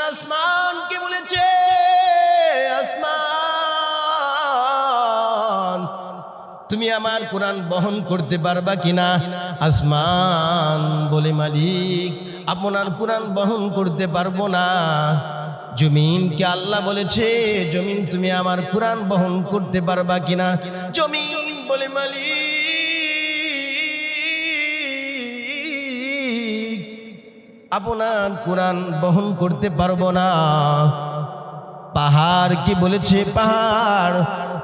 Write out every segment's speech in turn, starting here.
আসমানকে বলেছে, আসমান তুমি আমার কোরআন বহন করতে পারবা কিনা? আসমান বলে, মালিক আপনার কোরআন বহন করতে পারবো না। জমিনকে আল্লাহ বলেছে, জমিন তুমি আমার কোরআন বহন করতে পারবা কিনা? জমিন বলে, মালিক আপনার কোরআন বহন করতে পারবো না। পাহাড় কি বলেছে, পাহাড়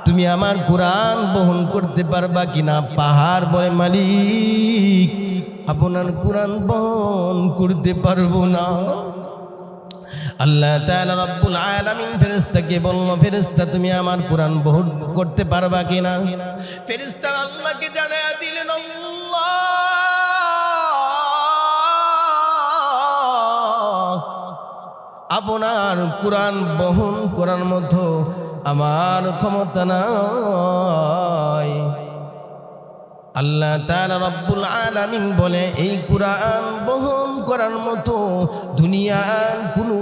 তুমি আমার কোরআন বহন করতে পারবা কিনা? পাহাড় বলে, মালিক আপনার কোরআন বহন করতে পারবো না। আল্লাহ তাআলা রব্বুল আলামিন ফেরেশতাকে বলল, ফেরেশতা তুমি আমার কোরআন বহন করতে পারবা কিনা? ফেরেশতা আল্লাহকে জানায়া দিলেন, আল্লাহ আপনার কোরআন বহন করার মতো আমার ক্ষমতা নাই। আল্লাহ তাআলা রব্বুল আলামিন বলে, এই কোরআন বহন করার মতো দুনিয়ার কোনো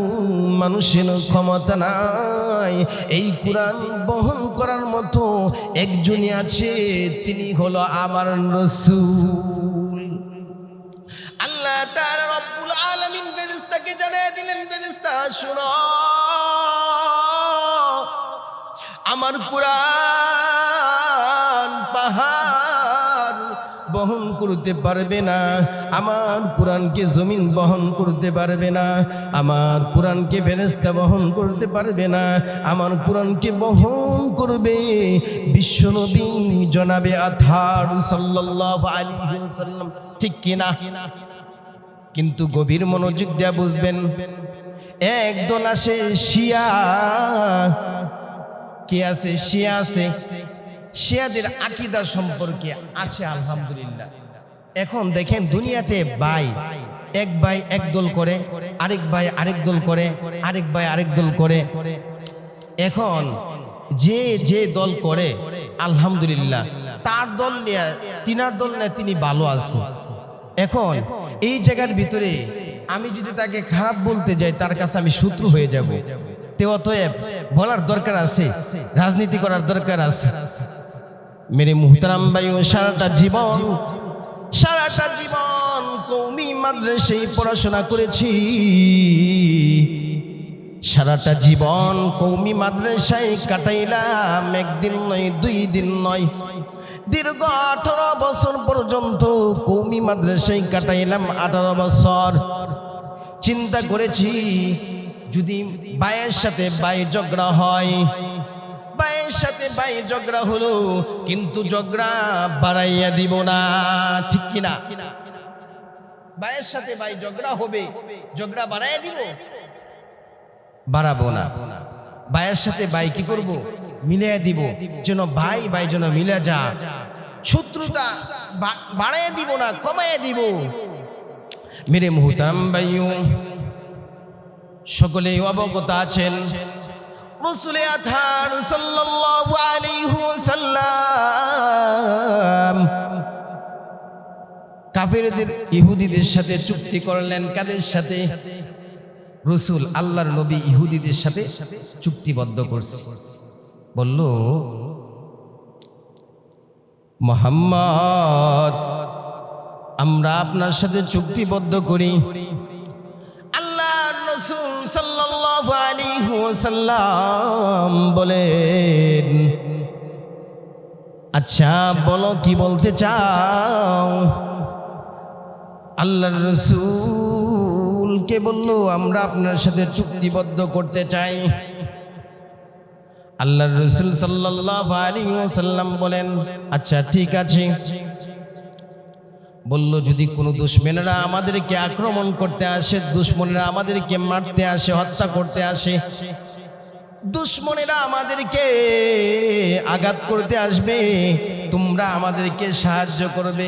মানুষের ক্ষমতা নাই। এই কোরআন বহন করার মতো একজনই আছে, তিনি হলো আমার রাসূল। আল্লাহ তাআলা রব্বুল আলামিন ফেরেশতাকে জানিয়ে দিলেন, ফেরেশতা শুনো, আমার কোরআন পাহাড় বহন করতে পারবে না, আমার কোরআনকে জমিন বহন করতে পারবে না, আমার কোরআনকে ফেরেশতা বহন করতে পারবে না, আমার কোরআনকে বহন করবে বিশ্বনবী জনাবে আতহার সাল্লাল্লাহু আলাইহি ওয়াসাল্লাম। ঠিক কিনা? কিন্তু গভীর মনোযোগ দিয়ে বুঝবেন, একদল আসে শিয়া, কে আছে? শিয়া আছে। শিয়াদের আকীদা সম্পর্কে আছে আলহামদুলিল্লাহ। এখন দেখেন দুনিয়াতে ভাই এক দল করে, আরেক ভাই আরেক দল করে, আরেক ভাই আরেক দল করে। এখন যে দল করে আলহামদুলিল্লাহ, তার দল নিয়ে তিনার দল নিয়ে তিনি ভালো আছে। এখন এই জায়গার ভিতরে আমি যদি তাকে খারাপ বলতে যাই, তার কাছে আমি শত্রু হয়ে যাব। অতএব বলার দরকার আছে, রাজনীতি করার দরকার আছে। মেরে মুহতারাম ভাইও, সারাটা জীবন কওমি মাদ্রাসায় পড়াশোনা করেছি, সারাটা জীবন কওমি মাদ্রাসায় কাটাইলাম। একদিন নয়, 2 দিন নয়, দীর্ঘ 18 বছর পর্যন্ত কওমি মাদ্রাসায় কাটাইলাম। 18 বছর চিন্তা করেছি, যদি ভাইয়ের সাথে ভাই ঝগড়া হয়, ভাইয়ের সাথে ভাই ঝগড়া হলো, কিন্তু ঝগড়া বাড়াইয়া দিব না। ঠিক কিনা? ভাইয়ের সাথে ভাই ঝগড়া হবে, ঝগড়া বাড়াইয়া দিব? বাড়াবো না। ভাইয়ের সাথে ভাই কি করব? মিলিয়ে দিব, যেন ভাই ভাই যেন মিলে যা। শত্রুতা বাড়াইয়া দিব না, কমাইয়া দিব। মেরে মুহতারাম ভাইও, সকলেই অবগত আছেন, রাসূল আতহার সাল্লাল্লাহু আলাইহি ওয়াসাল্লাম কাফেরদের ইহুদিদের সাথে চুক্তি করলেন। কাদের সাথে? রাসূল আল্লাহর নবী ইহুদিদের সাথে চুক্তিবদ্ধ করছে। বলল, মুহাম্মদ আমরা আপনার সাথে চুক্তিবদ্ধ করি। আল্লাহর রাসূল সাল্লাল্লাহু আলাইহি ওয়াসাল্লাম বলেন, আচ্ছা বলো কি বলতে চাও? আল্লাহর রাসূলকে বলল, আমরা আপনার সাথে চুক্তিবদ্ধ করতে চাই। আল্লাহর রাসূল সাল্লাল্লাহু আলাইহি ওয়াসাল্লাম বলেন, আচ্ছা ঠিক আছে। বলল, যদি কোনো দুশমনেরা আমাদেরকে আক্রমণ করতে আসে, দুশমনেরা আমাদেরকে মারতে আসে, হত্যা করতে আসে, দুশমনেরা আমাদেরকে আঘাত করতে আসবে, তোমরা আমাদেরকে সাহায্য করবে।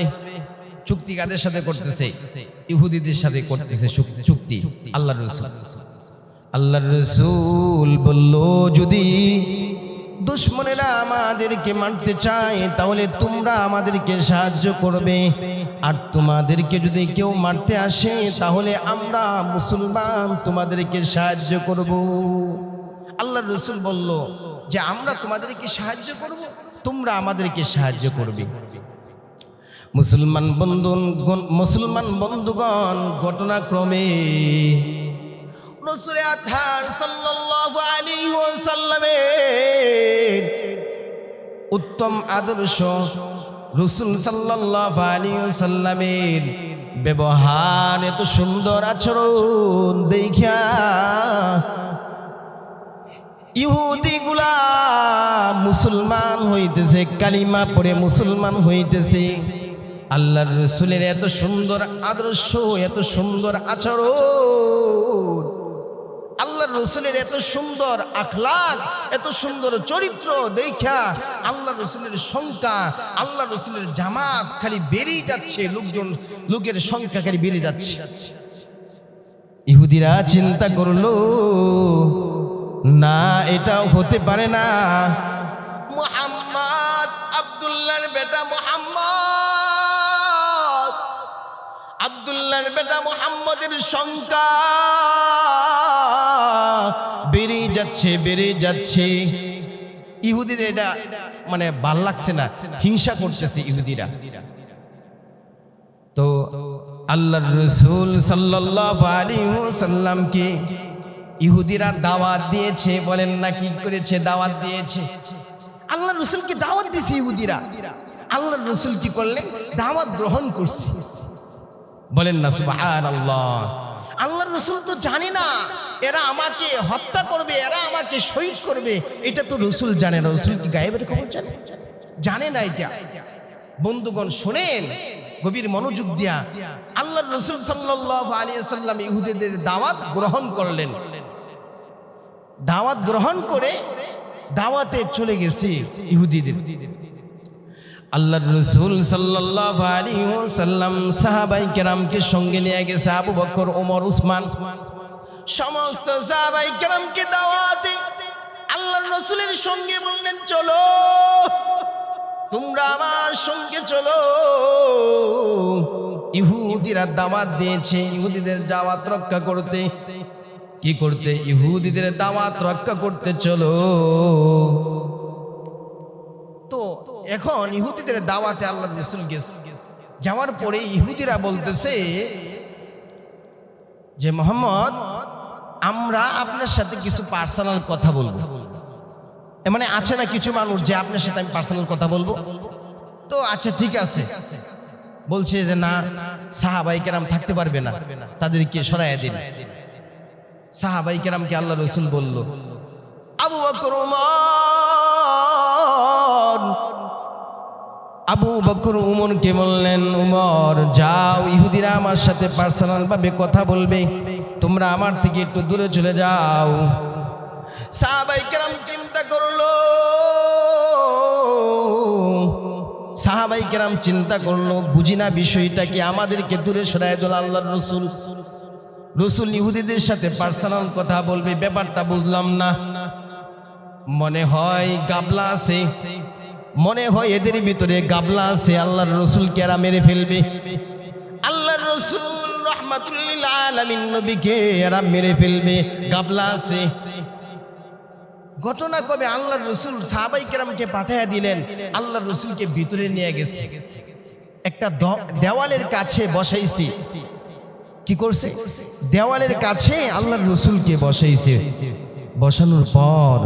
চুক্তি কাদের সাথে করতেছে? ইহুদিদের সাথে করতেছে চুক্তি আল্লাহর রাসূল। আল্লাহর রাসূল বলল, যদি দুশমনেরা আমাদেরকে মারতে চায়, তাহলে তোমরা আমাদেরকে সাহায্য করবে। আর তোমাদেরকে যদি কেউ মারতে আসে, তাহলে আমরা মুসলমান তোমাদেরকে সাহায্য করব। আল্লাহর রাসূল বলল যে আমরা তোমাদেরকে সাহায্য করব, তোমরা আমাদেরকে সাহায্য করবে। মুসলমান বন্ধুগণ, ঘটনাক্রমে রাসূল আতহার সাল্লাল্লাহু আলাইহি ওয়াসাল্লামের উত্তম আদর্শ, রাসূল সাল্লাল্লাহু আলাইহি ওয়াসাল্লামের ব্যবহার, এত সুন্দর আচরণ দেখিয়া ইহুদিগুলা মুসলমান হইতেছে, কালিমা পড়ে মুসলমান হইতেছে। আল্লাহর রাসূলের এত সুন্দর আদর্শ, এত সুন্দর আচরণ, আল্লাহর রাসূলের এত সুন্দর আখলাক, এত সুন্দর চরিত্র দেখা আল্লাহর রাসূলের সংখ্যা, আল্লাহর রাসূলের জামাত খালি বেড়েই যাচ্ছে, লোকের সংখ্যা খালি বেড়ে যাচ্ছে। ইহুদিরা চিন্তা করলো, না, এটাও হতে পারে না। মুহাম্মদ, আব্দুল্লাহর বেটা মুহাম্মদ, আব্দুল্লাহর বেটা মুহাম্মদের সংখ্যা বেড়ে যাচ্ছে, বেড়ে যাচ্ছে। ইহুদিদের এটা মানে ভাল লাগছে না, হিংসা করতেছে ইহুদিরা। তো আল্লাহর রাসূল সাল্লাল্লাহু আলাইহি ওয়াসাল্লামকে ইহুদিরা দাওয়াত দিয়েছে। বলেন না, কি করেছে? দাওয়াত দিয়েছে। আল্লাহর রাসূলকে দাওয়াত দিয়েছে ইহুদিরা। আল্লাহর রাসূল কি করলেন? দাওয়াত গ্রহণ করছে। বলেন না সুবহানাল্লাহ। আল্লাহর রাসূল তো জানে না এরা আমাকে হত্যা করবে, এরা আমাকে শহীদ করবে, এটা তো রাসূল জানে না। রাসূল কি গায়েবের খবর জানে? জানে না এটা। বন্ধুগণ শুনেন গভীর মনোযোগ দিয়া, আল্লাহর রাসূল সাল্লাল্লাহু আলাইহি ওয়াসাল্লাম ইহুদিদের দাওয়াত গ্রহণ করলেন। দাওয়াত গ্রহণ করে দাওয়াতে চলে গেছে ইহুদিদের। আল্লাহর রাসূল সাল্লাল্লাহু আলাইহি ওয়াসাল্লাম সাহাবায়ে কেরামকে সঙ্গে নিয়ে গেছে। আবু বকর, ওমর, উসমান, সমস্ত সাহাবায়ে কেরামকে দাওয়াতে আল্লাহর রাসূলের সঙ্গে বললেন, চলো তোমরা আমার সঙ্গে চলো। ইহুদিরা দাওয়াত দিয়েছে, ইহুদিদের দাওয়াত রক্ষা করতে। কি করতে? ইহুদিদের দাওয়াত রক্ষা করতে চলো। তো এখন ইহুদিদের দাওয়াতে আল্লাহর রাসূল গেছে। যাওয়ার পরে ইহুদিরা বলতেছে যে মুহাম্মদ, আমরা আপনার সাথে কিছু পার্সোনাল কথা বলবো। মানে আছে না কিছু মানুষ যে আপনার সাথে আমি পার্সোনাল কথা বলবো। তো আচ্ছা ঠিক আছে, বলছে যে না, সাহাবায়ে কেরাম থাকতে পারবে না, তাদেরকে সরাইয়া দিন। সাহাবায়ে কেরামকে আল্লাহর রাসূল বলল, আবু বকর, ওমর, আবু বকর উমরকে বললেন, উমর যাও, ইহুদিরা আমার সাথে পার্সোনাল ভাবে কথা বলবে, তোমরা আমার থেকে একটু দূরে চলে যাও। সাহাবায়ে কেরাম চিন্তা করলো, সাহাবায়ে কেরাম চিন্তা করলো, বুঝি না বিষয়টা কি, আমাদেরকে দূরে সরায় দিল আল্লাহর রাসূল। রাসূল ইহুদিদের সাথে পার্সোনাল কথা বলবে, ব্যাপারটা বুঝলাম না। মনে হয় গাবলা আছে, মনে হয় এদের ভিতরে গাবলা আছে, আল্লাহর রাসূলকে এরা মেরে ফেলবে। আল্লাহর রাসূল রাহমাতুল লিল আলামিন নবীকে এরা মেরে ফেলবে, গাবলা আছে। ঘটনা কবে? আল্লাহর রাসূল সাহাবায়ে কেরামকে পাঠিয়ে দিলেন, আল্লাহর রাসূলকে ভিতরে নিয়ে গেছে, একটা দেওয়ালের কাছে বসাইছে। কি করছে? দেওয়ালের কাছে আল্লাহর রাসূলকে বসাইছে। বসানোর পর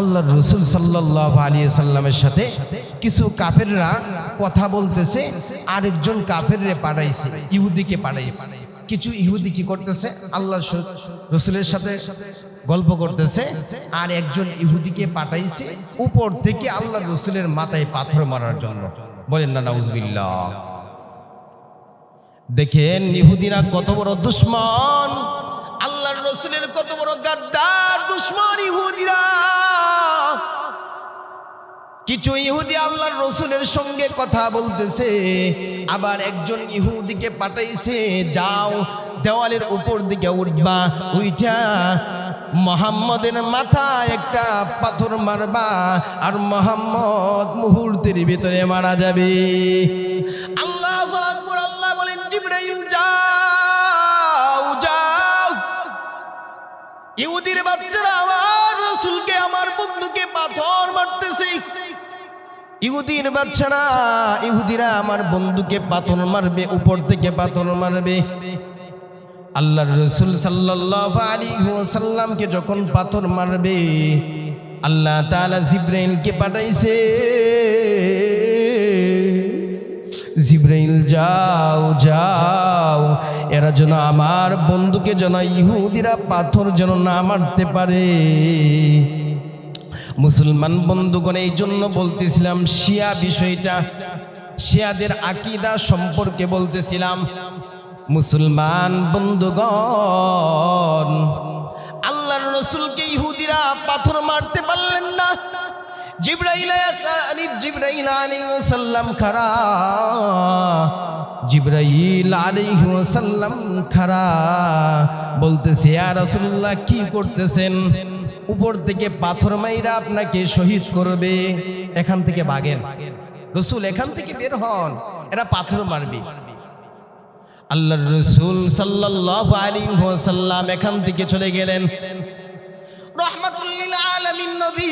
আল্লাহর রাসূল সাল্লাল্লাহু আলাইহি সাল্লামের সাথে কিছু কাফেররা কথা বলতেছে, আরেকজন কাফেররে পাঠাইছে, ইহুদিকে পাঠাইছে। কিছু ইহুদি কি করতেছে? আল্লাহর রাসূলের সাথে গল্প করতেছে, আর একজন ইহুদিকে পাঠাইছে উপর থেকে আল্লাহর রাসূলের মাথায় পাথর মারার জন্য। বলেন না নাউজুবিল্লাহ। দেখেন ইহুদিরা কত বড় দুশমন, আল্লাহর রাসূলের কত বড় গাদ্দার দুশমন ইহুদিরা। কিছু ইহুদি আল্লাহর রাসূলের সঙ্গে কথা বলতেছে, আবার একজন ইহুদিকে পাঠাইছে, যাও দেওয়ালের উপর দিকে উঠবা, উইঠা মুহাম্মদের মাথায় একটা পাথর মারবা, আর মুহাম্মদ মুহূর্তের ভিতরে মারা যাবে। আল্লাহু আকবার। আল্লাহ বলেন, জিবরাইল যাও যাও, ইহুদির বাচ্চারা আমার রাসূলকে, আমার বন্ধুকে পাথর মারতেছে। ইহুদির বাচ্চারা, ইহুদিরা আমার বন্ধুকে পাথর মারবে, উপর থেকে পাথর মারবে। আল্লাহর রাসূল সাল্লাল্লাহু আলাইহি ওয়াসাল্লামকে যখন পাথর মারবে, আল্লাহ তাআলা জিবরাইলকে পাঠাইছে, জিবরাইল যাও যাও, এরা যেন আমার বন্ধুকে যেন ইহুদিরা পাথর যেন না মারতে পারে। মুসলমান বন্ধুগণ, এই জন্য বলতেছিলাম শিয়া বিষয়টা, শিয়াদের আকীদা সম্পর্কে বলতেছিলাম। মুসলমান বন্ধুগণ, আল্লাহর রাসূলকে ইহুদিরা পাথর মারতে পারলেন না। জিবরাইল আলাইহিস সালাম খারা, জিবরাইল আলাইহিস সালাম খারা, বলতেছে, ইয়া রাসূলুল্লাহ কি করতেছেন? উপর থেকে পাথর মাইরা আপনাকে শহীদ করবে, এখান থেকে ভাগেন। রাসূল এখান থেকে বের হন, এরা পাথর মারবে। আল্লাহর রাসূল সাল্লাল্লাহু আলাইহি ওয়াসাল্লাম এখান থেকে চলে গেলেন। রাহমাতুল লিল আলামিন নবী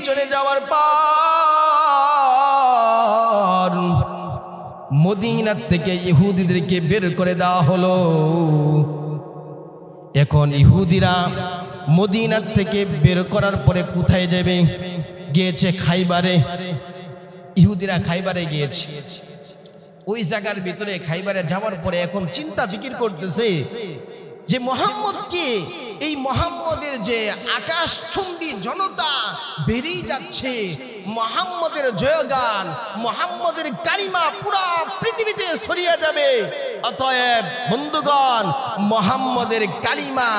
চলে যাওয়ার পর মদিনা থেকে ইহুদিদেরকে বের করে দেওয়া হলো। এখন ইহুদিরা মদিনা থেকে বের করার পরে কোথায় যাবে? গিয়েছে খাইবারে। ইহুদিরা খাইবারে গিয়েছে। ওই জায়গার ভিতরে খাইবারে যাওয়ার পরে এখন চিন্তা ফিকির করতেছে যে মুহাম্মদকে, এই মুহাম্মদের যে আকাশচুম্বী জনতা বেরিয়ে যাচ্ছে, মুহাম্মদের জয়গান, মুহাম্মদের কালিমা পুরো পৃথিবীতে ছড়িয়ে যাবে। অতএব বন্ধুগণ, মুহাম্মদের কালিমা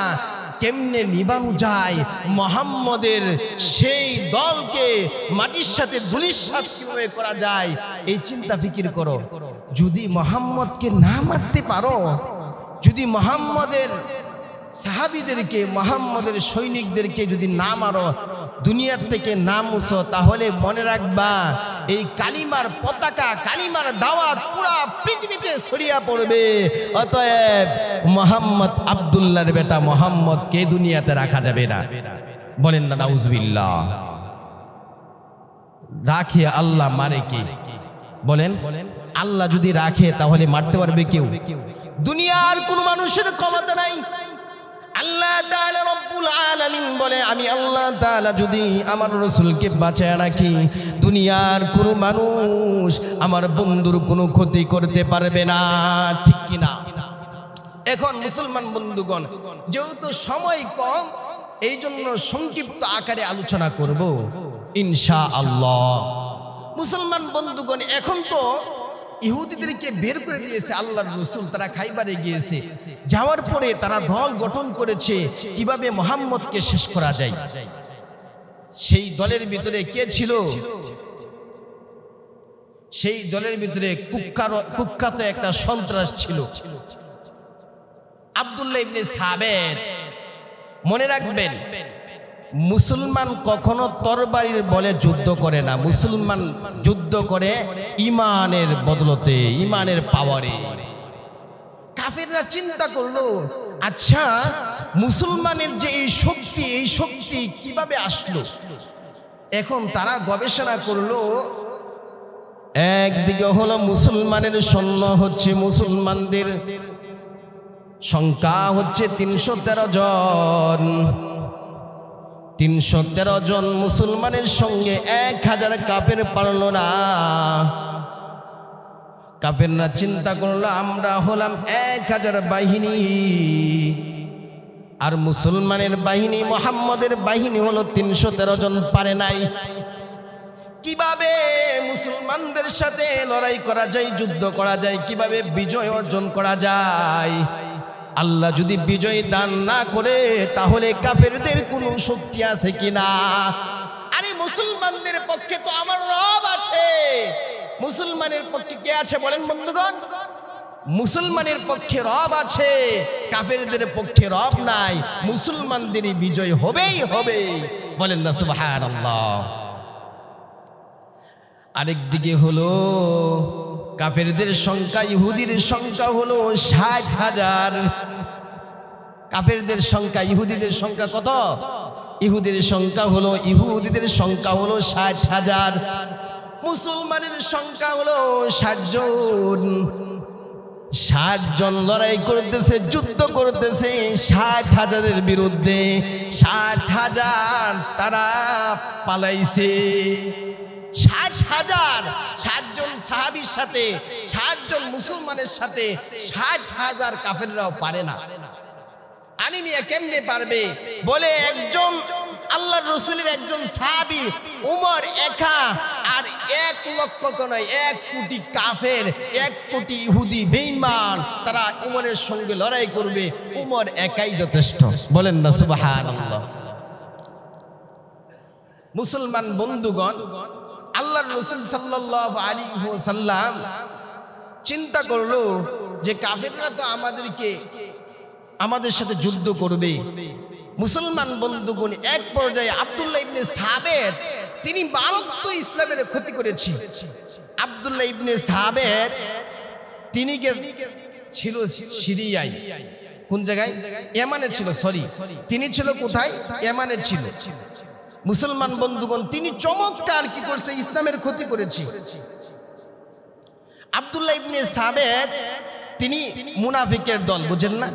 কেমনে নিবানো যায়, মুহাম্মদের সেই দলকে মাটির সাথে ধূলিসাৎ কিভাবে করা যায়, এই চিন্তা ফিকির করো। যদি মুহাম্মদকে না মারতে পারো, যদি মুহাম্মদের সাহাবীদেরকে, মুহাম্মদের সৈনিকদেরকে যদি না মারো, দুনিয়ার থেকে না মুছো, তাহলে মনে রাখবা এই কালিমার পতাকা, কালিমার দাওয়াত পুরা পৃথিবীতে ছড়িয়ে পড়বে। অতএব মুহাম্মদ আব্দুল্লাহর বেটা মুহাম্মদকে দুনিয়াতে রাখা যাবে না। বলেন না নাউজুবিল্লাহ। রাখে আল্লাহ, মারে কে? বলেন, আল্লাহ যদি রাখে তাহলে মারতে পারবে কেউ? দুনিয়ার কোন মানুষের ক্ষমতা নাই। আল্লাহ তাআলা রব্বুল আলামিন বলে, আমি আল্লাহ তাআলা যদি আমার রাসূলকে বাঁচায় রাখি, দুনিয়ার কোনো মানুষ আমার বন্ধুর কোনো ক্ষতি করতে পারবে না। ঠিক কি না? এখন মুসলমান বন্ধুগণ, যেহেতু সময় কম, এই জন্য সংক্ষিপ্ত আকারে আলোচনা করব ইনশাআল্লাহ। মুসলমান বন্ধুগণ, এখন তো ইহুদিদেরকে বের করে দিয়েছে আল্লাহর রাসূল, তারা খাইবারে গিয়েছে। যাওয়ার পরে তারা দল গঠন করেছে কিভাবে মুহাম্মদকে শেষ করা যায়। সেই দলের ভিতরে কে ছিল? সেই দলের ভিতরে কুখ্যাত একটা সন্ত্রাস ছিল, আব্দুল্লাহ ইবনে সাবের। মনে রাখবেন, মুসলমান কখনো তরবারির বলে যুদ্ধ করে না, মুসলমান যুদ্ধ করে ইমানের বদলতে, ইমানের পাওয়ারে। কাফেররা চিন্তা করলো, আচ্ছা মুসলমানের যে এই শক্তি কিভাবে আসলো? এখন তারা গবেষণা করলো। একদিকে হলো মুসলমানের সৈন্য হচ্ছে, মুসলমানদের সংখ্যা হচ্ছে 313 জন। 313 জন মুসলমানের সঙ্গে 1000 কাফের পারল না। কাফেররা চিন্তা করলো, আমরা হলাম 1000 বাহিনী, আর মুসলমানের বাহিনী, মুহাম্মদের বাহিনী হলো 313 জন, পারে নাই। কিভাবে মুসলমানদের সাথে লড়াই করা যায়, যুদ্ধ করা যায়, কিভাবে বিজয় অর্জন করা যায়? আল্লাহ যদি বিজয় দান না করে, তাহলে কাফেরদের কোনো শক্তি আছে কিনা? আরে মুসলমানদের পক্ষে তো আমার রব আছে। মুসলমানের পক্ষে কে আছে বলেন বন্ধুগণ? মুসলমানের পক্ষে রব আছে, কাফেরদের পক্ষে রব নাই, মুসলমানদেরই বিজয় হবেই হবে। বলেন না সুবহানাল্লাহ। আরেকদিকে হলো কাফেরদের সংখ্যা, ইহুদির সংখ্যা হলো 60,000। কাফেরদের সংখ্যা, ইহুদিদের সংখ্যা কত? ইহুদিদের সংখ্যা হলো 60,000। মুসলমানের সংখ্যা হলো 60 জন। 60 জন লড়াই করতেছে, যুদ্ধ করতেছে 60,000-এর বিরুদ্ধে। 60,000 তারা পালাইছে। 60,000, 60 জন সাহাবীর সাথে, 60 জন মুসলমানের সাথে 60,000 কাফেররাও পারে না। আনি নিয়ে কেমনে পারবে? বলে একজন আল্লাহর রাসূলের একজন সাহাবী উমর একা, আর 1 লক্ষ তো নয়, 1 কোটি কাফের, 1 কোটি ইহুদি বেঈমান, তারা উমরের সঙ্গে লড়াই করবে। উমর একাই যথেষ্ট। বলেন না সুবহানাল্লাহ। মুসলমান বন্ধুগণ, আল্লাহর রাসূল সাল্লাল্লাহু আলাইহি ওয়াসাল্লাম চিন্তা করলো যে কাফেররা তো আমাদের সাথে যুদ্ধ করবে। মুসলমান বন্ধুগণ, এক পর্যায়ে আব্দুল্লাহ ইবনে সাবেত, তিনি মারাত্মক ইসলামের ক্ষতি করেছে। আব্দুল্লাহ ইবনে সাবেত তিনি ছিল সিরিয়ায়। কোন জায়গায়? ইয়ামানে ছিল। তিনি ছিল কোথায়? ইয়ামানে ছিল। মুসলমান বন্ধুগণ, তিনি চমৎকার কি করছে? ইসলামের ক্ষতি করেছে। আব্দুল্লাহ ইবনে সাবেত তিনি মুনাফিকের দল, বুঝেন না?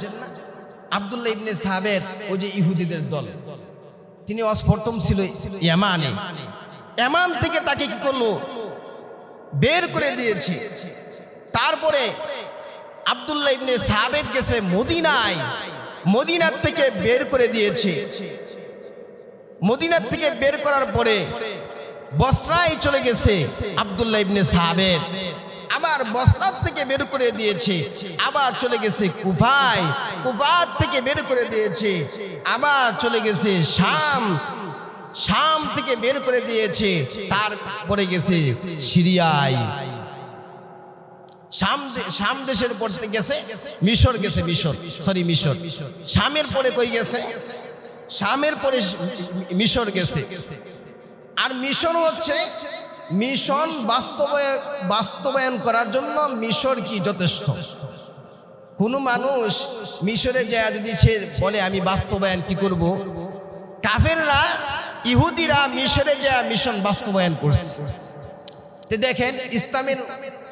আব্দুল্লাহ ইবনে সাবেত ওই যে ইহুদিদের দল, তিনি প্রথম ছিল ইয়ামানে। ইয়ামান থেকে তাকে কি করলো? বের করে দিয়েছে। তারপরে আব্দুল্লাহ ইবনে সাবেত গেছে মদিনায়, মদিনার থেকে বের করে দিয়েছে। মদিনার থেকে বের করার পরে বসরায় চলে গেছে আব্দুল্লাহ ইবনে সাবেত। আবার বসরা থেকে বের করে দিয়েছে, আবার চলে গেছে কুফায়, কুফা থেকে বের করে দিয়েছে, আবার চলে গেছে শাম, শাম থেকে বের করে দিয়েছে, তারপরে গেছে সিরিয়ায়। শাম দেশের পর গেছে মিশর, গেছে মিশর। শামের পরে কই গেছে? শামের পরে মিশর গেছে। আর মিশন হচ্ছে, মিশন বাস্তবায়ন করার জন্য মিশর কি যথেষ্ট? কোনো মানুষ মিশরে যায় যদি সে বলে আমি বাস্তবায়ন কি করব? কাফেররা, ইহুদিরা মিশরে যায় মিশন বাস্তবায়ন করছে। তো দেখেন, ইসলামের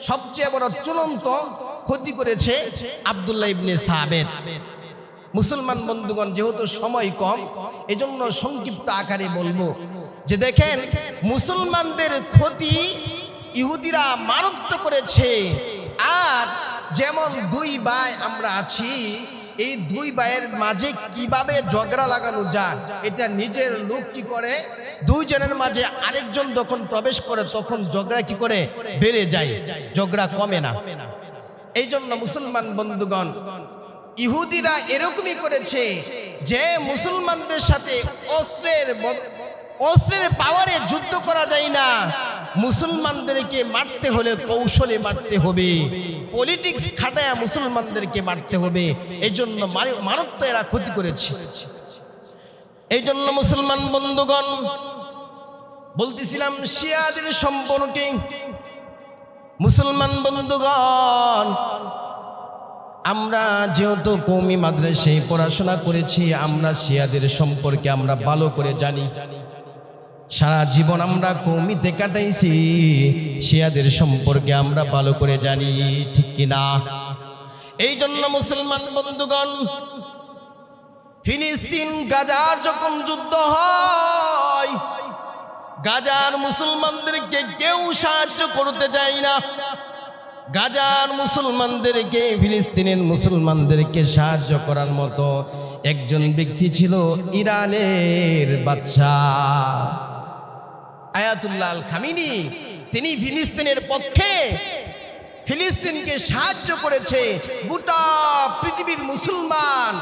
সবচেয়ে বড় চূড়ান্ত ক্ষতি করেছে আব্দুল্লাহ ইবনে সাবেত। মুসলমান বন্ধুগণ, যেহেতু সময় কম, এজন্য সংক্ষিপ্ত আকারে বলবো যে দেখেন, মুসলমানদের ক্ষতি ইহুদিরা মারাত্মক করেছে। আর যেমন 2 ভাই আমরা আছি, এই 2 ভাইয়ের মাঝে কিভাবে ঝগড়া লাগানো যায়, এটা নিজের লোক কি করে, 2 জনের মাঝে আরেকজন যখন প্রবেশ করে তখন ঝগড়া কি করে? বেড়ে যায়, ঝগড়া কমে না। এই জন্য মুসলমান বন্ধুগণ, ইহুদিরা এরকমই করেছে যে মুসলমানদের সাথে অস্ত্রের পাওয়ারে যুদ্ধ করা যায় না, মুসলমানদেরকে মারতে হলে কৌশলে মারতে হবে, পলিটিক্স খাটায়া মুসলমানদেরকে মারতে হবে। এই জন্য মারাত্মক এরা ক্ষতি করেছে। এই জন্য মুসলমান বন্ধুগণ, বলতেছিলাম শিয়াদের সম্পর্কে। মুসলমান বন্ধুগণ, আমরা যেহেতু কওমি মাদ্রাসায় পড়াশোনা করেছি, আমরা শিয়াদের সম্পর্কে আমরা ভালো করে জানি। সারা জীবন আমরা কওমিতে কাটাইছি, শিয়াদের সম্পর্কে আমরা ভালো করে জানি, ঠিক কিনা? এই জন্য মুসলমান বন্ধুগণ, ফিলিস্তিন গাজার যখন যুদ্ধ হয়, গাজার মুসলমানদেরকে কেউ সাহায্য করতে যায় না। গাজার মুসলমানদেরকে, ফিলিস্তিনের মুসলমানদেরকে সাহায্য করার মতো একজন ব্যক্তি ছিল ইরানের বাদশাহ আয়াতুল্লাহ আল খামিনি। তিনি ফিলিস্তিনের পক্ষে, ফিলিস্তিনকে সাহায্য করেছে। গোটা পৃথিবীর মুসলমান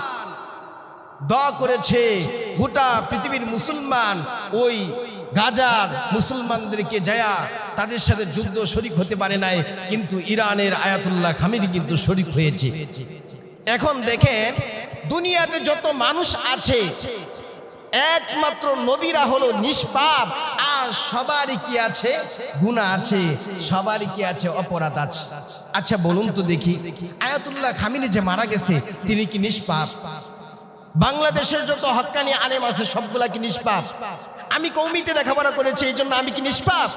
দোয়া করেছে গোটা পৃথিবীর মুসলমান ওই গাজার মুসলমানদেরকে যায়া তাদের সাথে যুদ্ধ শরিক হতে পারে নাই, কিন্তু ইরানের আয়াতুল্লাহ খামেনি কিন্তু শরিক হয়েছে। এখন দেখেন দুনিয়াতে যত মানুষ আছে একমাত্র নবীরা হলো নিষ্পাপ, আর সবারই কি আছে? গুনাহ আছে, সবারই কি আছে? অপরাধ আছে। আচ্ছা বলুন তো দেখি, আয়াতুল্লাহ খামেনি যে মারা গেছে তিনি কি নিষ্পাপ? বাংলাদেশের যত হক্কানি আলেম আছে সবগুলা কি নিষ্পাপ? আমি কওমিতে লেখাপড়া করেছি এই জন্য আমি কি নিষ্পাপ?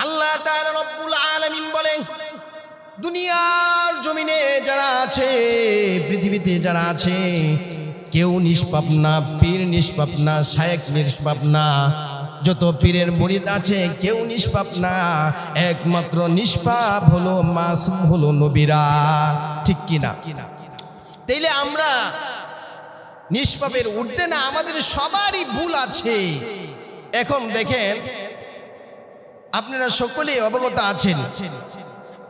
আল্লাহ তাআলা রব্বুল আলামিন বলেন, দুনিয়ার জমিনে যারা আছে, পৃথিবীতে যারা আছে, কেউ নিষ্পাপ না, পীর নিষ্পাপ না, শায়েখ নিষ্পাপ না, যত পীরের মুরিদ আছে কেউ নিষ্পাপ না, একমাত্র নিষ্পাপ হলো মাসুম হলো নবীরা। ঠিক কি না? তাইলে আমরা নিষ্পাপের ঊর্ধ্বে না, আমাদের সবারই ভুল আছে। এখন দেখেন আপনারা সকলেই অবগত আছেন,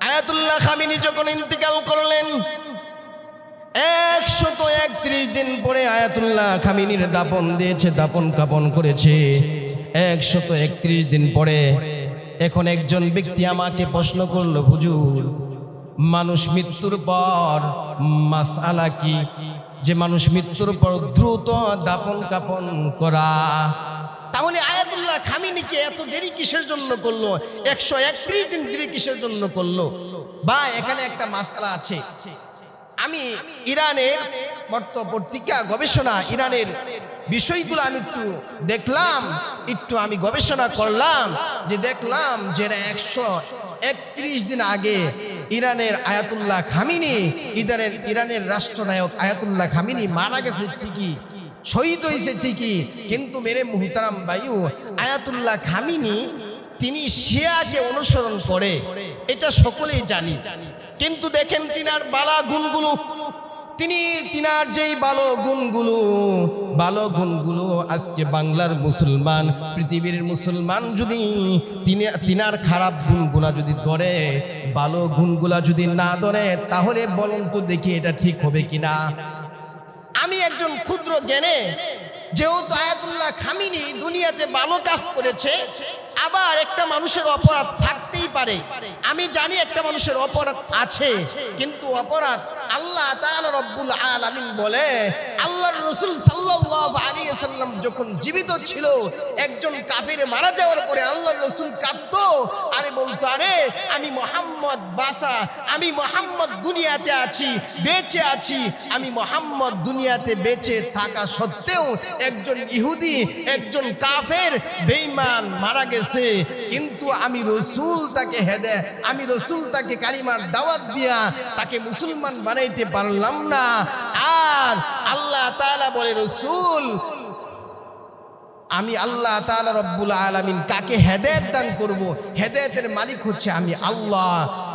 আয়াতুল্লাহ খামেনি যখন ইন্তিকাল করলেন 131 দিন পরে আয়াতুল্লাহ খামেনির দাফন দিয়েছে, দাফন কাফন করেছে 131 দিন পরে। এখন একজন ব্যক্তি আমাকে প্রশ্ন করলো, হুজুর মানুষ মৃত্যুর পর মাসআলা কি, যে মানুষ মৃত্যুর পর দ্রুত দাফন কাফন করা, তাহলে আয়াতুল্লাহ খামেনিকে এত দেরি কিসের জন্য করলো? 131 দিন দেরি কিসের জন্য করলো? বা এখানে একটা মাসআলা আছে। আমি ইরানের পত্রিকা গবেষণা, ইরানের বিষয়গুলো আমি একটু দেখলাম, একটু আমি গবেষণা করলাম, যে দেখলাম যে 131 দিন আগে ইরানের আয়াতুল্লাহ খামেনি, ইরানের রাষ্ট্রনায়ক আয়াতুল্লাহ খামেনি মারা গেছে ঠিকই, শহীদ হয়েছে ঠিকই, কিন্তু মেরে মুহতারাম বায়ু, আয়াতুল্লাহ খামেনি তিনি শিয়াকে অনুসরণ করে, এটা সকলেই জানি। কিন্তু দেখেন তিনার বালা গুণগুলো, তিনার যেই ভালো গুণগুলো আজকে বাংলার মুসলমান, পৃথিবীর মুসলমান যদি তিনার খারাপ গুণগুলা যদি ধরে, ভালো গুণগুলা যদি না ধরে, তাহলে বলুন তো দেখি এটা ঠিক হবে কিনা? আমি একজন ক্ষুদ্র জ্ঞানে, যেহেতু আয়াতুল্লাহ খামেনি দুনিয়াতে ভালো কাজ করেছে, আবার একটা মানুষের অপরাধ থাকতেই পারে, আমি জানি একটা মানুষের অপরাধ আছে, কিন্তু অপরাধ আল্লাহ তাআলা রব্বুল আলামিন বলে, আল্লাহর রাসূল সাল্লাল্লাহু আলাইহি ওয়াসাল্লাম যখন জীবিত ছিল, একজন কাফির মারা যাওয়ার পরে আল্লাহর রাসূল কাঁদতো, আরে বলতো, আরে আমি মুহাম্মদ বাসা, আমি মুহাম্মদ দুনিয়াতে আছি, বেঁচে আছি, আমি মুহাম্মদ দুনিয়াতে বেঁচে থাকা সত্ত্বেও একজন ইহুদি, একজন কাফের বেঈমান মারা গেছে, কিন্তু আমি রাসূল তাকে আমি রাসূল তাকে কালিমার দাওয়াত দিয়া তাকে মুসলমান বানাইতে পারলাম না। আর আল্লাহ তাআলা বলে, রাসূল আমি আল্লাহ তাআলা রব্বুল আলামিন কাকে হেদায়েত দান করব, হেদায়েতের মালিক হচ্ছে আমি আল্লাহ,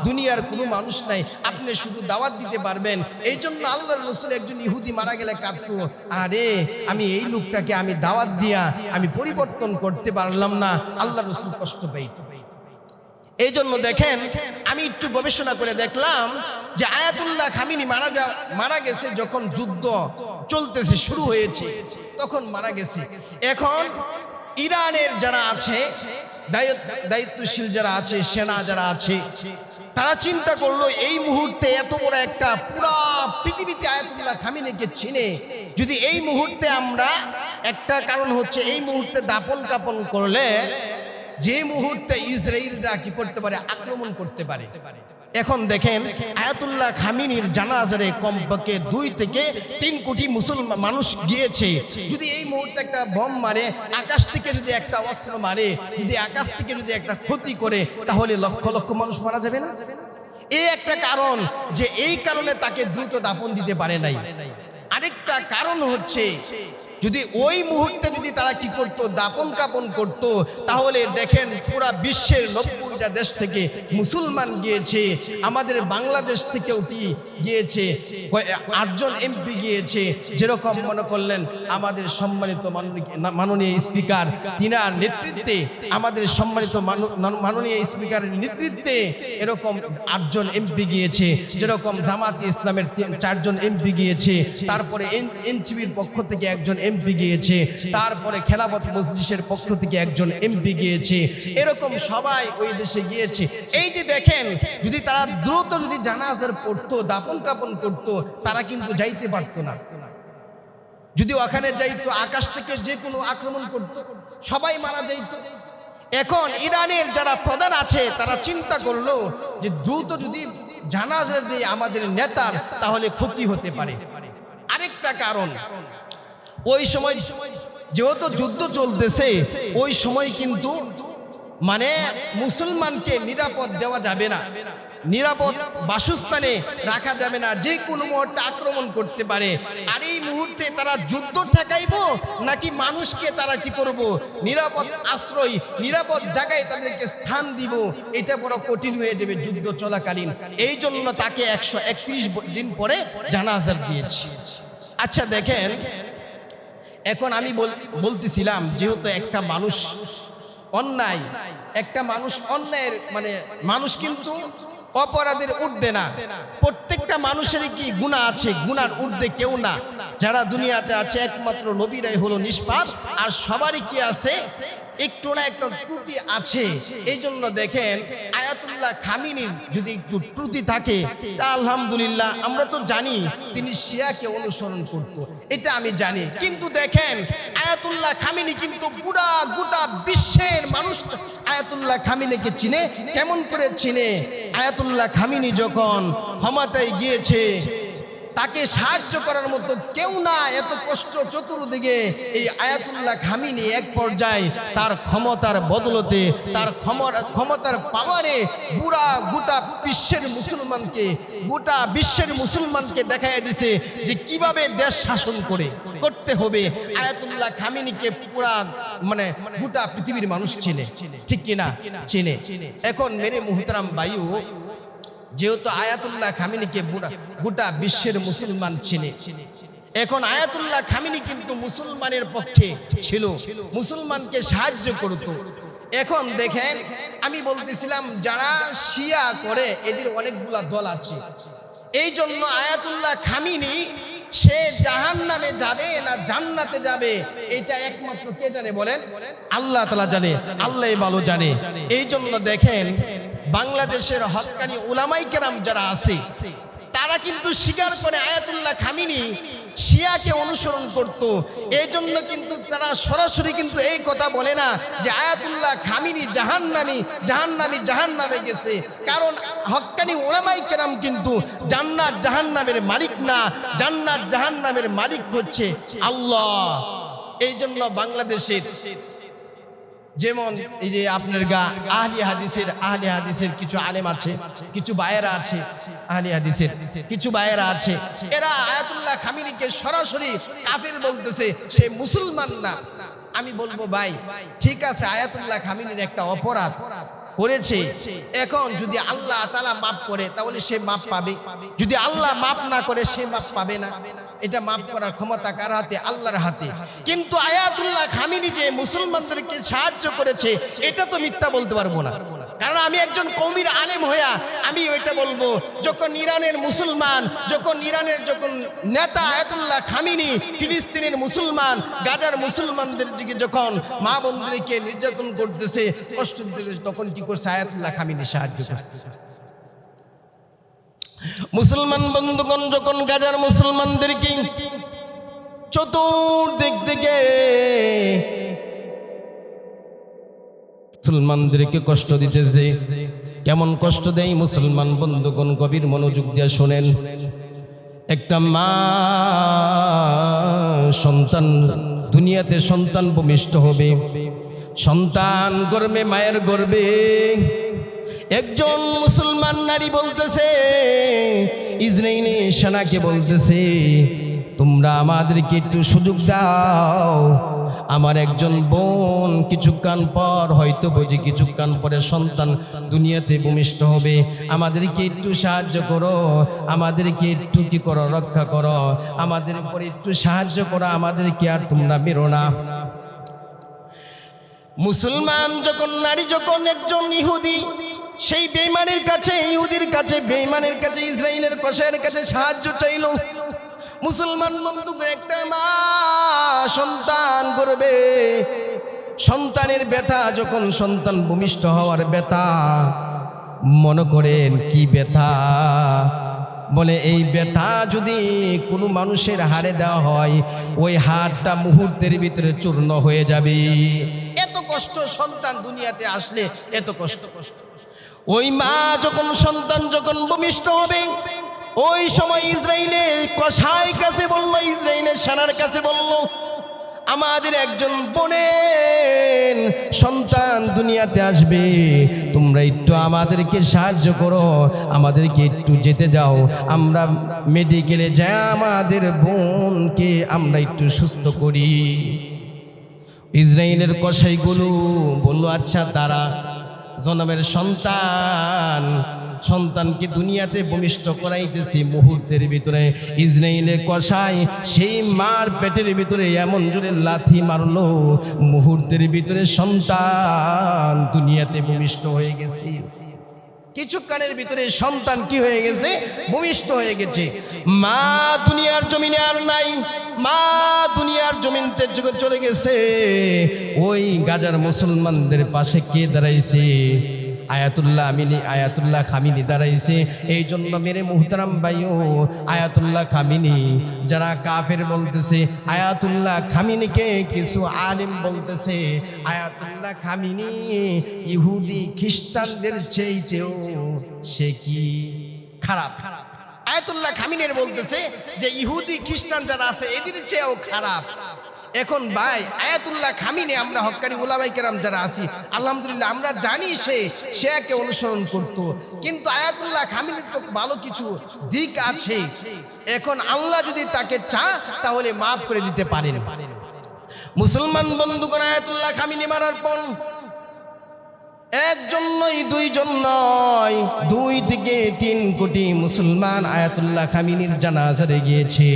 দুনিয়ার কোনো মানুষ নাই, আপনি শুধু দাওয়াত দিতে পারবেন। এই জন্য আল্লাহর রাসূল একজন ইহুদি মারা গেলে কাঁদতো, আরে আমি এই লোকটাকে আমি দাওয়াত দিয়া আমি পরিবর্তন করতে পারলাম না, আল্লাহর রাসূল কষ্ট পাইত। এই জন্য দেখেন আমি একটু গবেষণা করে দেখলাম যে আয়াতুল্লাহ খামেনি মারা গেছে যখন যুদ্ধ চলতেছে, শুরু হয়েছে, তখন মারা গেছে। এখন ইরানের যারা আছে, দায়িত্বশীল যারা আছে, সেনা যারা আছে, তারা চিন্তা করলো এই মুহূর্তে এত বড় একটা পুরা পৃথিবীতে আয়াতুল্লাহ খামেনিকে চিনে, যদি এই মুহূর্তে আমরা, একটা কারণ হচ্ছে এই মুহূর্তে দাফন কাফন করলে যে মুহূর্তে ইসরায়েলরা কি করতে পারে, আক্রমণ করতে পারে। এখন দেখেন আয়াতুল্লাহ খামেনির জানাজারে কমপক্ষে 2 থেকে 3 কোটি মুসলমান মানুষ গিয়েছে, যদি এই মুহূর্তে একটা বম মারে, আকাশ থেকে যদি একটা অস্ত্র মারে, যদি আকাশ থেকে যদি একটা ক্ষতি করে, তাহলে লক্ষ লক্ষ মানুষ মারা যাবে না? এই একটা কারণ, যে এই কারণে তাকে দ্রুত দাফন দিতে পারে নাই। আরেকটা কারণ হচ্ছে, যদি ওই মুহূর্তে যদি তারা কি করত, দাফন কাফন করত, তাহলে দেখেন পুরা বিশ্বের 90টা দেশ থেকে মুসলমান গিয়েছে, আমাদের বাংলাদেশ থেকেও কি গিয়েছে, 8জন এমপি গিয়েছে, যেরকম মনে করলেন আমাদের সম্মানিত মাননীয় স্পিকার, তিনার নেতৃত্বে, আমাদের সম্মানিত মাননীয় স্পিকারের নেতৃত্বে এরকম 8জন এমপি গিয়েছে, যেরকম জামাত ইসলামের 4জন এমপি গিয়েছে, তারপরে এনসিপির পক্ষ থেকে 1জন এমপি গিয়েছে, তারপরে খেলাফত মজলিসের পক্ষ থেকে একজন এমপি গিয়েছে, এরকম সবাই ওই দেশে গিয়েছে। এই যে দেখেন, যদি তারা দ্রুত যদি জানাজার পড়তো, দাফন কাফন করতো, তারা কিন্তু যাইতে পারতো না। যদি ওখানে যাইতো, আকাশ থেকে যে কোনো আক্রমণ করতো, সবাই মারা যাইতো। এখন ইরানের যারা প্রধান আছে তারা চিন্তা করলো যে দ্রুত যদি জানাজা দিয়ে আমাদের নেতার, তাহলে ক্ষতি হতে পারে। আরেকটা কারণ, ওই সময় যেহেতু যুদ্ধ চলতেছে, ওই সময় কিন্তু মানে মুসলমানকে নিরাপদ দেওয়া যাবে না, নিরাপদ বাসস্থানে রাখা যাবে না, যে কোনো মুহূর্তে আক্রমণ করতে পারে। আর এই মুহূর্তে তারা যুদ্ধ ঠেকাইব নাকি মানুষকে তারা কি করব, নিরাপদ আশ্রয়, নিরাপদ জায়গায় তাদেরকে স্থান দিব, এটা বড় কঠিন হয়ে যাবে যুদ্ধ চলাকালীন। এই জন্য তাকে 131 দিন পরে জানাজা দিয়েছি। আচ্ছা দেখেন, এখন আমি বলতেছিলাম, যেহেতু একটা মানুষ অন্যায়, একটা মানুষ অন্যায়ের মানে মানুষ কিন্তু অপরাধের ঊর্ধ্বে না, প্রত্যেকটা মানুষেরই কি গুনাহ আছে, গুনার ঊর্ধ্বে কেউ না। যারা দুনিয়াতে আছে একমাত্র নবীরাই হলো নিষ্পাপ, আর সবারই কি আছে, একটু না একটু ত্রুটি আছে। এই জন্য দেখেন, আয়াতুল্লাহ খামিনির যদি একটু ত্রুটি থাকে, তা আলহামদুলিল্লাহ আমরা তো জানি তিনি শিয়াকে অনুসরণ করত, এটা আমি জানি। কিন্তু দেখেন, আয়াতুল্লাহ খামিনি কিন্তু গোটা বিশ্বের মানুষ আয়াতুল্লাহ খামিনিকে চিনে। কেমন করে চিনে? আয়াতুল্লাহ খামিনি যখন ক্ষমতায় গিয়েছে, তাকে সাহায্য করার মতো কেউ না, এত কষ্ট চতুর্দিকে। এই আয়াতুল্লাহ খামিনি এক পর্যায়ে তার ক্ষমতার বদলতে, তার ক্ষমতার পাওয়ারে গোটা বিশ্বের মুসলমানকে দেখায় দিছে যে কিভাবে দেশ শাসন করতে হবে। আয়াতুল্লাহ খামিনিকে পুরা মানে গোটা পৃথিবীর মানুষ চিনে, ঠিক কিনা? চিনে। এখন মেরে মুহতারাম ভাইও, যেহেতু আয়াতুল্লাহ খামিনিকে গোটা বিশ্বের মুসলমান চিনে, এখন আয়াতুল্লাহ খামিনি কিন্তু মুসলমানের পক্ষে ছিল, মুসলমানকে সাহায্য করত। এখন দেখেন, আমি বলতেছিলাম যারা শিয়া করে এদের অনেকগুলা দল আছে। এই জন্য আয়াতুল্লাহ খামিনি সে জাহান্নামে যাবে না জান্নাতে যাবে, এটা একমাত্র কে জানে বলেন? আল্লাহ তাআলা জানে, আল্লাহই ভালো জানে। এই জন্য দেখেন, বাংলাদেশের হক্কানি উলামায়ে কেরাম যারা আছে, তারা কিন্তু স্বীকার করে আয়াতুল্লাহ খামিনি শিয়াকে অনুসরণ করত। এই জন্য কিন্তু তারা সরাসরি কিন্তু এই কথা বলে না যে আয়াতুল্লাহ খামিনি জাহান্নামে গেছে, কারণ হক্কানি উলামায়ে কেরাম কিন্তু জান্নাত জাহান্নামের মালিক না, জান্নাত জাহান্নামের মালিক হচ্ছে আল্লাহ। এই জন্য বাংলাদেশের যেমন এই যে আপনার আহলে হাদিসের কিছু আলেম আছে, কিছু বায়েরা আছে, আহলে হাদিসের কিছু বায়েরা আছে, এরা আয়াতুল্লাহ খামিনিকে সরাসরি কাফের বলতেছে, সে মুসলমান না। আমি বলবো ভাই, ঠিক আছে, আয়াতুল্লাহ খামিনির একটা অপরাধ করেছে, এখন যদি আল্লাহ তাআলা মাফ করে তাহলে সে মাফ পাবে, যদি আল্লাহ মাফ না করে সে মাফ পাবে না। এটা মাফ করার ক্ষমতা কার হাতে? আল্লাহর হাতে। কিন্তু আয়াতুল্লাহ খামিনি যে মুসলমানদেরকে সাহায্য করেছে, এটা তো মিথ্যা বলতে পারবো না, কারণ আমি একজন কওমির আলেম হইয়া আমি ওইটা বলবো। যখন ইরানের নেতা আয়াতুল্লাহ খামিনি ফিলিস্তিনের মুসলমান, গাজার মুসলমানদের দিকে যখন মা বোনদেরকে নির্যাতন করতেছে, কষ্ট দিতেছে, তখন কি করছে? আয়াতুল্লাহ খামিনি সাহায্য করছে। মুসলমান বন্ধুগণ, যখন গাজার মুসলমানদেরকে চতুর্দিক থেকে মুসলমানদেরকে কষ্ট দিতেছে, কেমন কষ্ট দেয় মুসলমান বন্ধুগণ, গভীর মনোযোগ দিয়ে শোনেন। একটা মা সন্তান, দুনিয়াতে সন্তান ভূমিষ্ঠ হবে, সন্তান গর্ভে, মায়ের গর্ভে একজন মুসলমান নারী বলতেছে, ইসরায়েলি সেনাকে বলতেছে, তোমরা আমাদেরকে একটু সুযোগ দাও, আমার একজন বোন কিছুক্ষণ পর, হয়তো বুঝি কিছুক্ষণ পরে সন্তান দুনিয়াতে ভূমিষ্ঠ হবে, আমাদেরকে একটু সাহায্য করো, আমাদেরকে একটু কি করো, রক্ষা করো, আমাদের উপরে একটু সাহায্য করো, আমাদেরকে আর তোমরা বেরো না। মুসলমান নারী যখন একজন ইহুদি, সেই বেঈমানের কাছে, ইহুদির কাছে, বেঈমানের কাছে, ইসরায়েলের কসাইয়ের কাছে সাহায্য চাইল। মুসলমান বন্ধু, একটা মা সন্তান গর্বে, সন্তানের ব্যথা, যখন সন্তান ভূমিষ্ঠ হওয়ার ব্যথা, মনে করেন কি ব্যথা। বলে এই ব্যথা যদি কোনো মানুষের হাড়ে দেওয়া হয়, ওই হাড়টা মুহূর্তের ভিতরে চূর্ণ হয়ে যাবে। এত কষ্ট সন্তান দুনিয়াতে আসলে, এত কষ্ট। ওই মা যখন সন্তান যখন ভূমিষ্ঠ হবে, ওই সময় ইসরাইলের কসাই কাছে বলল, ইসরাইলের সেনার কাছে বলল, আমাদের একজন বোনের সন্তান দুনিয়াতে আসবে, তোমরা একটু আমাদেরকে সাহায্য করো, আমাদেরকে একটু যেতে দাও, আমরা মেডিকেলে যাই আমাদের বোনকে আমরা একটু সুস্থ করি। ইসরাইলের কসাইগুলো বলল, আচ্ছা তারা জনমের সন্তানকে দুনিয়াতে ভূমিষ্ঠ করাইতেছি মুহূর্তের ভিতরে। ইসরাইলের কসাই সেই মার পেটের ভিতরে এমন জোরে লাথি মারলো, মুহূর্তের ভিতরে সন্তান দুনিয়াতে ভূমিষ্ঠ হয়ে গেছে। কিছুক্ষণের ভিতরে সন্তান কি হয়ে গেছে? ভূমিষ্ঠ হয়ে গেছে। মা দুনিয়ার জমিনে আর নাই, মা দুনিয়ার জমিনতে চলে গেছে। ওই গাজার মুসলমানদের পাশে কে দাঁড়াইছে? আয়াতুল্লাহ খামিনি দাঁড়াইছে। এই জন্য মেরে মুহতারাম ভাইও, আয়াতুল্লাহ খামিনি যারা কাফের বলতেছে, আয়াতুল্লাহ খামিনিকে কিছু আলেম বলতেছে আয়াতুল্লাহ খামিনি ইহুদি খ্রিস্টানদের চেয়েও সে কি খারাপ। আয়াতুল্লাহ খামিনের বলতেছে যে ইহুদি খ্রিস্টান যারা আছে এদের চেয়েও খারাপ। এখন ভাই আয়াতুল্লাহ খামিনে আমরা হক্কানি উলামায়ে কেরাম যারা আছি, আলহামদুলিল্লাহ আমরা জানি সে একে অনুসরণ করত, কিন্তু আয়াতুল্লাহ খামিনের তো ভালো কিছু দিক আছে। এখন আল্লাহ যদি তাকে চান তাহলে মাফ করে দিতে পারেন। মুসলমান বন্ধুগণ, আয়াতুল্লাহ খামিনি মারার পর একজন নয়, দুইজন নয়, 2 থেকে 3 কোটি মুসলমান আয়াতুল্লাহ খামিনির জানাজারে গিয়েছে।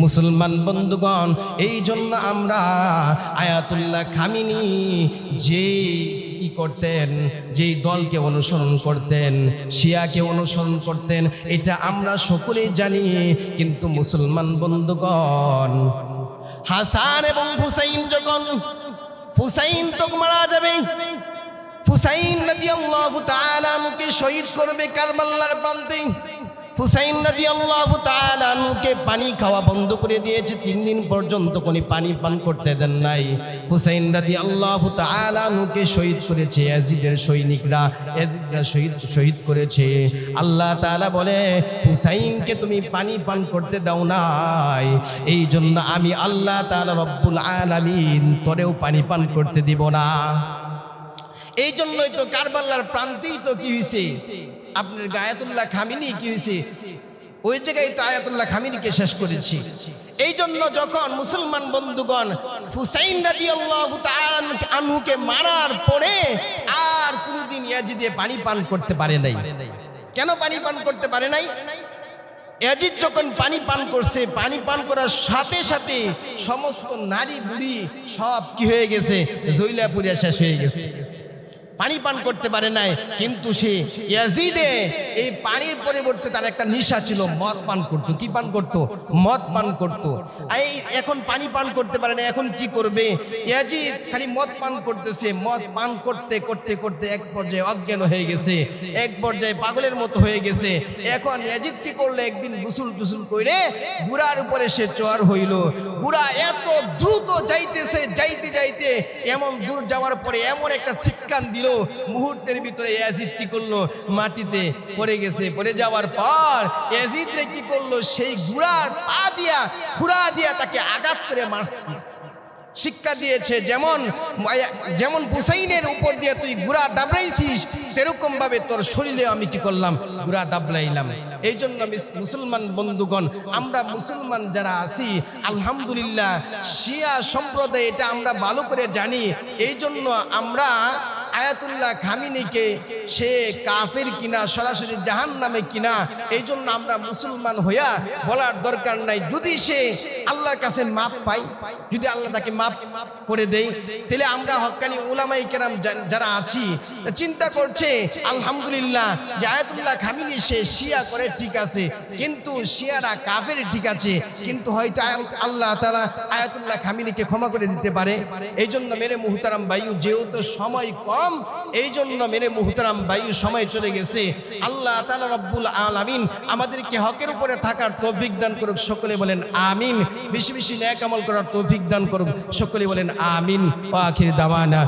মুসলমান বন্ধুগণ, এই জন্য আমরা আয়াতুল্লাহ খামিনি যে কি করতেন, যেই দলকে অনুসরণ করতেন, শিয়াকে অনুসরণ করতেন, এটা আমরা সকলেই জানি। কিন্তু মুসলমান বন্ধুগণ, হাসান এবং হুসাইন যখন হুসাইন তো মারা যাবে, হুসাইন রাদিয়াল্লাহু তাআলা আনহুকে শহীদ করবে কারবালার প্রান্তে। হুসাইন রাদিয়াল্লাহু তাআলা আনহুকে পানি খাওয়া বন্ধ করে দিয়েছে, 3 দিন পর্যন্ত কোনো পানি পান করতে দেন নাই। হুসাইন রাদিয়াল্লাহু তাআলা আনহুকে শহীদ করেছে ইয়াজিদের সৈনিকরা, ইয়াজিদরা শহীদ করেছে। আল্লাহ তাআলা বলে, হুসাইনকে তুমি পানি পান করতে দাও নাই, এই জন্য আমি আল্লাহ তাআলা রব্বুল আলামিন তোরেও পানি পান করতে দিব না। এই জন্যই তো কারবালার প্রান্তেই তো কি হয়েছে, আপনার আয়াতুল্লাহ খামিনি কি হয়েছে, ওই জায়গায় তো আয়াতুল্লাহ খামিনিকে শেষ করেছি। এই জন্য যখন মুসলমান বন্ধুগণ হুসাইন রাদিয়াল্লাহু তাআলা আনহুকে মারার পরে আর কোনদিন ইয়াজিদে পানি পান করতে পারে নাই। কেন পানি পান করতে পারে নাই? ইয়াজিদ যখন পানি পান করছে, পানি পান করার সাথে সাথে সমস্ত নারী বুড়ি সব কি হয়ে গেছে, জৈলা পুড়িয়া শেষ হয়ে গেছে, পানি পান করতে পারে নাই। কিন্তু সে ইয়াজিদে এই পানির পরিবর্তে তার একটা নেশা ছিল, মদ পান করতো। কি পান করতো? মদ পান করতো। এই এখন পানি পান করতে পারে না, এখন কি করবে? ইয়াজিদ খালি মদ পান করতেছে, মদ পান করতে করতে করতে এক পর্যায়ে অজ্ঞান হয়ে গেছে, এক পর্যায়ে পাগলের মতো হয়ে গেছে। এখন ইয়াজিদ কি করলো, একদিন গোসল করে ঘোড়ার উপরে সে চড় হইল। ঘোড়া এত দ্রুত যাইতেছে, যাইতে এমন দূর যাওয়ার পরে এমন একটা চিৎকার দিল, মুহূর্তের ভিতরে ইয়াজিদ কি করলো, মাটিতে পড়ে গেছে। পড়ে যাওয়ার পর ইয়াজিদ রে কি করলো, সেই ঘোড়ার পা দিয়া খুরা দিয়া তাকে আঘাত করে মারছে। শিক্ষা দিয়েছে, যেমন হুসাইনের উপর দিয়ে তুই ঘোড়া দাবড়াইছিস, সেরকম ভাবে তোর শরীরে আমি কি করলাম, ঘোড়া দাবড়াইলাম। এই জন্য মুসলমান বন্ধুগণ, আমরা মুসলমান যারা আছি আলহামদুলিল্লাহ শিয়া সম্প্রদায় এটা আমরা ভালো করে জানি। এই জন্য আমরা আয়াতুল্লাহ খামিনিকে সে কাফের কিনা, সরাসরি জাহান্নামে কিনা, এই জন্য আমরা মুসলমান হইয়া বলার দরকার নাই। যদি সে আল্লাহর কাছে মাপ পাই, যদি আল্লাহ তাকে মাপ করে দেয়, তাহলে আমরা হক্কানি উলামায়ে কেরাম যারা আছি চিন্তা করছে আলহামদুলিল্লাহ যে আয়াতুল্লাহ খামিনি সে শিয়া করে ঠিক আছে, কিন্তু শিয়ারা কাফের ঠিক আছে, কিন্তু হয়তো আল্লাহ তাআলা আয়াতুল্লাহ খামিনিকে ক্ষমা করে দিতে পারে। এই জন্য মেরে মুহতারাম ভাইও, যেহেতু সময় কম, এই জন্য মেরে মুহতারাম ভাইও সময় চলে গেছে। আল্লাহ তাআলা রব্বুল আলামিন আমাদেরকে হকের উপরে থাকার তৌফিক দান করুক, সকলে বলেন আমিন। বেশি বেশি নেক আমল করার তৌফিক দান করুক, সকলে বলেন আমিন। ওয়া আখির দাওয়ানা।